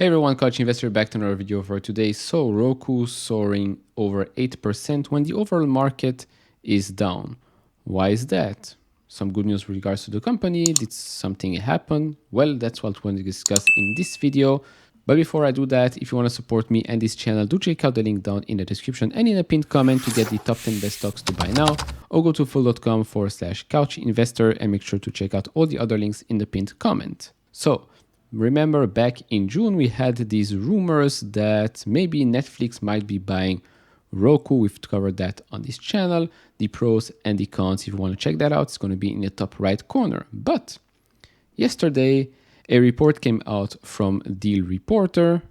Hey everyone, Coach Investor back to another video for today. So Roku soaring over 8% when the overall market is down. Why is that? Some good news with regards to the company. Did something happen? Well, that's what we're going to discuss in this video. But before I do that, if you want to support me and this channel, do check out the link down in the description and in a pinned comment to get the top 10 best stocks to buy now, or go to full.com/couchinvestor and make sure to check out all the other links in the pinned comment. So remember back in June, we had these rumors that maybe Netflix might be buying Roku. We've covered that on this channel, the pros and the cons. If you want to check that out, it's going to be in the top right corner. But yesterday, a report came out from Deal Reporter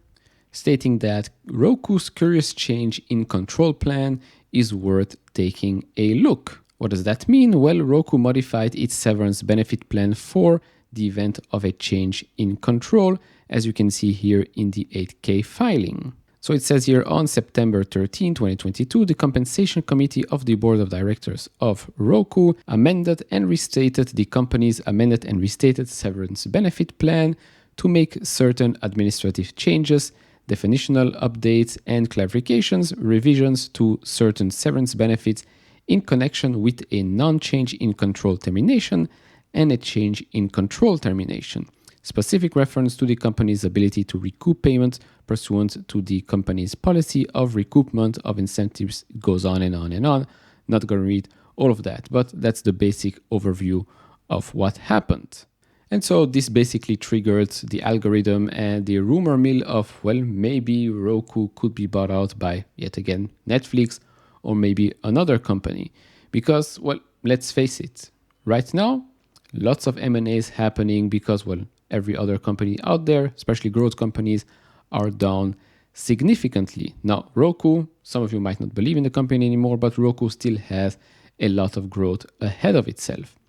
stating that Roku's curious change in control plan is worth taking a look. What does that mean? Well, Roku modified its severance benefit plan for the event of a change in control, as you can see here in the 8K filing. So it says here, on September 13, 2022, the Compensation Committee of the Board of Directors of Roku amended and restated the company's amended and restated severance benefit plan to make certain administrative changes, definitional updates and clarifications, revisions to certain severance benefits in connection with a non-change in control termination and a change in control termination. Specific reference to the company's ability to recoup payments pursuant to the company's policy of recoupment of incentives. It goes on and on and on. Not going to read all of that, but that's the basic overview of what happened. And so this basically triggered the algorithm and the rumor mill of, well, maybe Roku could be bought out by, yet again, Netflix or maybe another company. Because, well, let's face it, right now, lots of M&As happening because, well, every other company out there, especially growth companies, are down significantly. Now, Roku, some of you might not believe in the company anymore, but Roku still has a lot of growth ahead of itself.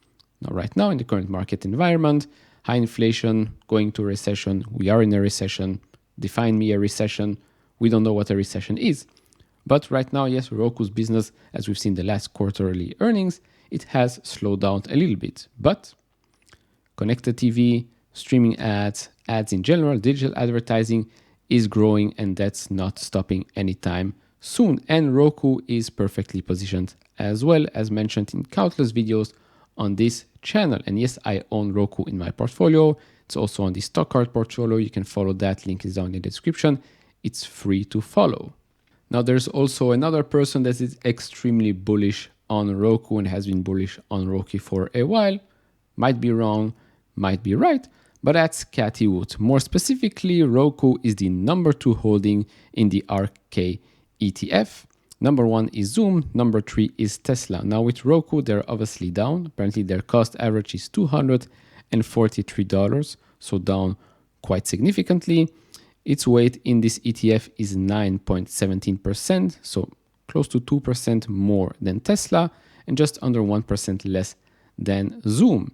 Now, right now, in the current market environment, high inflation, going to a recession, we are in a recession. Define me a recession. We don't know what a recession is. But right now, yes, Roku's business, as we've seen the last quarterly earnings, it has slowed down a little bit. But connected TV, streaming ads, ads in general, digital advertising is growing, and that's not stopping anytime soon. And Roku is perfectly positioned as well, as mentioned in countless videos on this channel. And yes, I own Roku in my portfolio. It's also on the Stockcard portfolio. You can follow that. Link is down in the description. It's free to follow. Now, there's also another person that is extremely bullish on Roku and has been bullish on Roku for a while. Might be wrong, might be right, but that's Cathie Wood. More specifically, Roku is the number 2 holding in the RK ETF. Number 1 is Zoom, number 3 is Tesla. Now with Roku, they're obviously down. Apparently their cost average is $243, so down quite significantly. Its weight in this ETF is 9.17%, so close to 2% more than Tesla and just under 1% less than Zoom.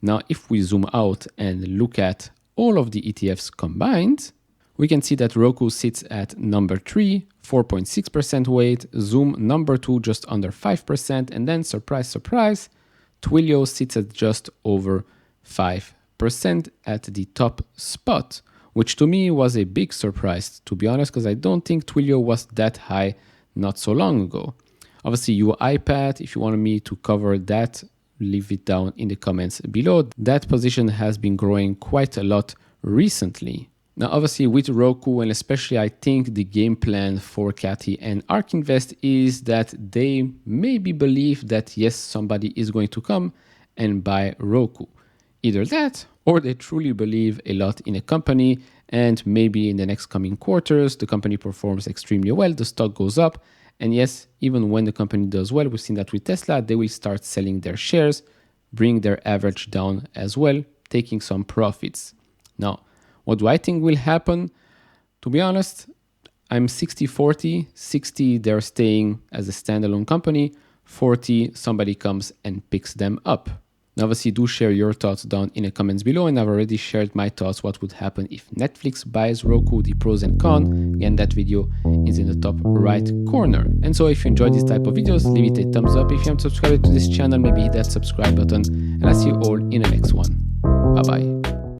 Now, if we zoom out and look at all of the ETFs combined, we can see that Roku sits at number 3, 4.6% weight, Zoom number 2, just under 5%, and then, surprise, surprise, Twilio sits at just over 5% at the top spot, which to me was a big surprise, to be honest, because I don't think Twilio was that high not so long ago. Obviously, UiPath, if you wanted me to cover that, leave it down in the comments below. That position has been growing quite a lot recently. Now, obviously, with Roku, and especially I think the game plan for Cathie and ARK Invest is that they maybe believe that, yes, somebody is going to come and buy Roku. Either that, or they truly believe a lot in a company, and maybe in the next coming quarters, the company performs extremely well, the stock goes up. And yes, even when the company does well, we've seen that with Tesla, they will start selling their shares, bring their average down as well, taking some profits. Now, what do I think will happen? To be honest, I'm 60-40. 60, they're staying as a standalone company. 40, somebody comes and picks them up. Now, obviously, do share your thoughts down in the comments below, and I've already shared my thoughts what would happen if Netflix buys Roku, the pros and cons. Again, that video is in the top right corner. And so if you enjoyed this type of videos, leave it a thumbs up. If you haven't subscribed to this channel, maybe hit that subscribe button, and I'll see you all in the next one. Bye-bye.